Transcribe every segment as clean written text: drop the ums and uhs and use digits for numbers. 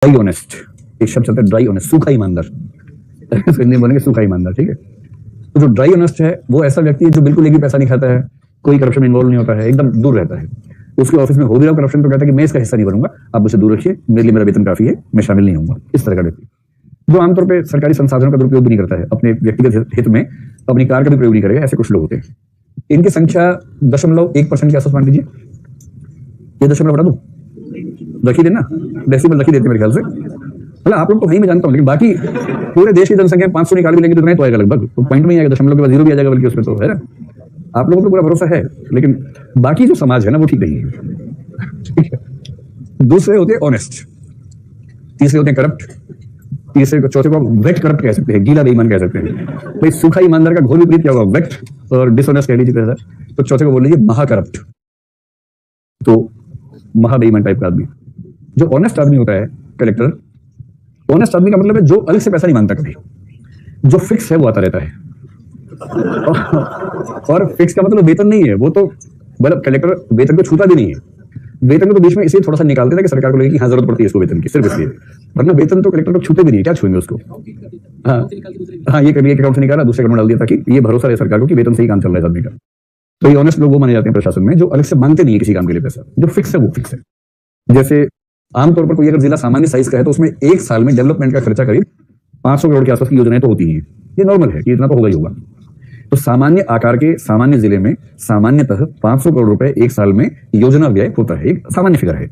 Dry honest, एक शब्द चलता है ड्राई ऑनेस्ट, सूखा ईमानदार। हिंदी में बोलेंगे सूखा ईमानदार, ठीक है। तो जो ड्राई ऑनेस्ट है वो ऐसा व्यक्ति है जो बिल्कुल एक भी पैसा नहीं खाता है, कोई करप्शन में इन्वॉल्व नहीं होता है, एकदम दूर रहता है। उसके ऑफिस में हो भी रहा करप्शन तो कहता है कि मैं इसका हिस्सा नहीं बनूंगा, आप मुझसे दूर रखिए, मेरे लिए मेरा वेतन काफी है, मैं शामिल नहीं होऊंगा। इस तरह का व्यक्ति जो आमतौर पर सरकारी संसाधनों का दुरुपयोग भी नहीं करता है, अपने व्यक्तिगत हित में अपनी कार का भी प्रयोग नहीं करेगा, ऐसे कुछ लोग होते हैं। इनकी संख्या 0.1% के आसपास मान लीजिए, ये दशमलव बता दूं, रखी देना, डेसिमल रखी देते मेरे ख्याल से। मतलब आप लोग तो वहीं मैं जानता हूँ, लेकिन बाकी पूरे देश की जनसंख्या 500 निकाल भी लेंगे तो इतना ही तो आएगा लगभग, तो पॉइंट में ही आएगा, दशमलव के बाद जीरो भी आ जाएगा, बल्कि उसमें तो है ना। आप लोगों को पूरा भरोसा है, लेकिन बाकी जो समाज है ना वो ठीक नहीं है, ठीक है। दूसरे होते हैं ऑनेस्ट, तीसरे होते हैं करप्ट, तीसरे चौथे को वेट करप्ट कह सकते हैं, गीला बेईमान कह सकते हैं। भाई सूखा ईमानदार का घोर विपरीत क्या होगा, वेट और डिसऑनेस्ट कह लीजिए, तो चौथे को बोल लीजिए महाकरप्ट, तो महाबेईमान टाइप का आदमी। जो ऑनेस्ट आदमी होता है कलेक्टर, ऑनेस्ट आदमी का मतलब है जो अलग से पैसा नहीं मांगता कभी, जो फिक्स है वो आता रहता है। और फिक्स का मतलब वेतन नहीं है, वो तो मतलब कलेक्टर वेतन को छूता भी नहीं है, वेतन को तो बीच में इसलिए थोड़ा सा निकालते थे कि सरकार को लगे कि हाँ जरूरत पड़ती है इसको वेतन की, सिर्फ इसलिए, वरना वेतन तो कलेक्टर को छूते भी नहीं, क्या छुएंगे उसको। हाँ ये कभी एक अकाउंट से निकाला दूसरे अकाउंट में डाल दिया, ताकि ये भरोसा रहे सरकार को कि वेतन से ही काम चल रहा है आदमी का। तो ये ऑनेस्ट लोग वो माने जाते हैं प्रशासन में जो अलग से मांगते नहीं है किसी काम के लिए पैसा, जो फिक्स है वो फिक्स है। जैसे आमतौर पर कोई अगर जिला सामान्य साइज का है तो उसमें एक साल में डेवलपमेंट का खर्चा करीब 500 करोड़ के आसपास की योजनाएं तो होती ही हैं, ये नॉर्मल है कि इतना तो होगा ही होगा। तो सामान्य आकार के सामान्य जिले में सामान्यतः 500 करोड़ रुपए एक साल में योजना व्यय होता है, एक सामान्य फिगर है।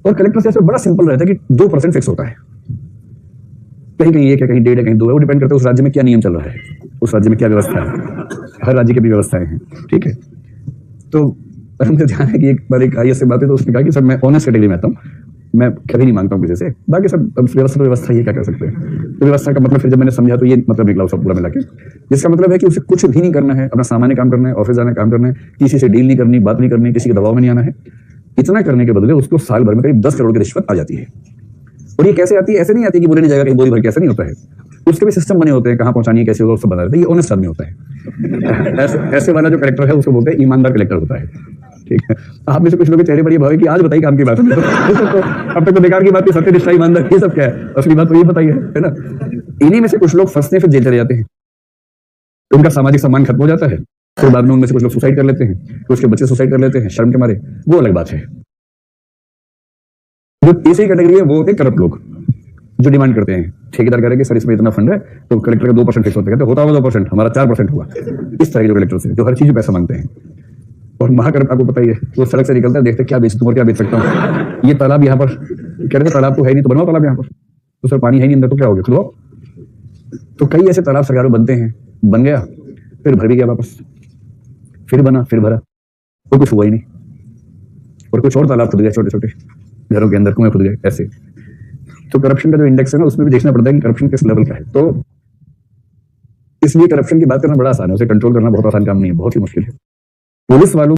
और कलेक्टर से बड़ा सिंपल रहता है कि 2% फिक्स होता है, कहीं कहीं 1 है, कहीं 1.5 है, कहीं 2 है, वो डिपेंड करता है उस राज्य में क्या नियम चल रहा है, उस राज्य में क्या व्यवस्था है, हर राज्य की भी व्यवस्थाएं हैं, ठीक है। तो मुझे ध्यान है कि एक बार एक IAS से बात है तो उसने कहा कि सर मैं ऑनेस्ट कैटेगरी में आता हूँ, मैं कभी नहीं मांगता हूँ किसी से, बाकी सब व्यवस्था तो व्यवस्था ही क्या कर सकते हैं। तो व्यवस्था का मतलब फिर जब मैंने समझा तो ये मतलब निकला सब पूरा मिला के, जिसका मतलब है कि उसे कुछ भी नहीं करना है, अपना सामान्य काम करना है, ऑफिस जाना काम करना है, किसी से डील नहीं करनी, बात नहीं करनी, किसी के दबाव में नहीं आना है। इतना करने के बदले उसको साल भर में करीब 10 करोड़ की रिश्वत आ जाती है। और ये कैसे आती है, ऐसे नहीं आती कि बोले नहीं जाएगा कहीं बोरी भर के, ऐसा नहीं होता है, उसके भी सिस्टम बने होते हैं, कहाँ पहुंचानी है, कैसे होगा, सब बना रहता है। ये ऑनेस्ट आदमी होता है। ऐसे वाला जो कलेक्टर है उसको बोलते हैं ईमानदार कलेक्टर होता है, ठीक है। आप में से कुछ लोग चेहरे पर ये भाव है कि आज बताइए काम की बात है, अब तक तो बेकार की बात है, सत्यनिष्ठा ईमानदार ये सब क्या है, असली बात तो ये बताइए, है ना। इन्हीं में से कुछ लोग फंसते फिर जेल चले जाते हैं, उनका सामाजिक सम्मान खत्म हो जाता है, फिर बाद में उनमें से कुछ लोग सुसाइड कर लेते हैं, उसके बच्चे सुसाइड कर लेते हैं शर्म के मारे, वो अलग बात है। जो तीसरी कैटेगरी है वो होते हैं करप्ट लोग, जो डिमांड करते हैं, ठेकेदार करेंगे सर इसमें इतना फंड है तो कलेक्टर का 2% फिक्स होता है, होता होगा 2%, हमारा 4% हुआ। इस तरह के जो कलेक्टर से जो हर चीज में पैसा मांगते हैं। और महाकरप्ट आपको पता ही है, वो सड़क से निकलता है, देखते क्या बेच दूं और क्या बेच सकता हूँ, ये तालाब यहाँ पर, कह रहे थे तालाब तो है नहीं तो बनवाओ तालाब यहाँ पर, तो सर पानी है नहीं अंदर तो क्या हो गया, खुलवाओ। तो कई ऐसे तालाब सरकार में बनते हैं, बन गया फिर भर भी गया वापस, फिर बना फिर भरा, कोई कुछ हुआ ही नहीं, और कुछ और तालाब खुद गए छोटे छोटे घरों के अंदर, कुएं खुद गए ऐसे। तो करप्शन का जो इंडेक्स है ना उसमें भी देखना पड़ता है कि करप्शन किस लेवल का है। तो इसलिए करप्शन की बात करना बड़ा आसान है, उसे कंट्रोल करना बहुत आसान काम नहीं है, बहुत ही मुश्किल है। पुलिस वालों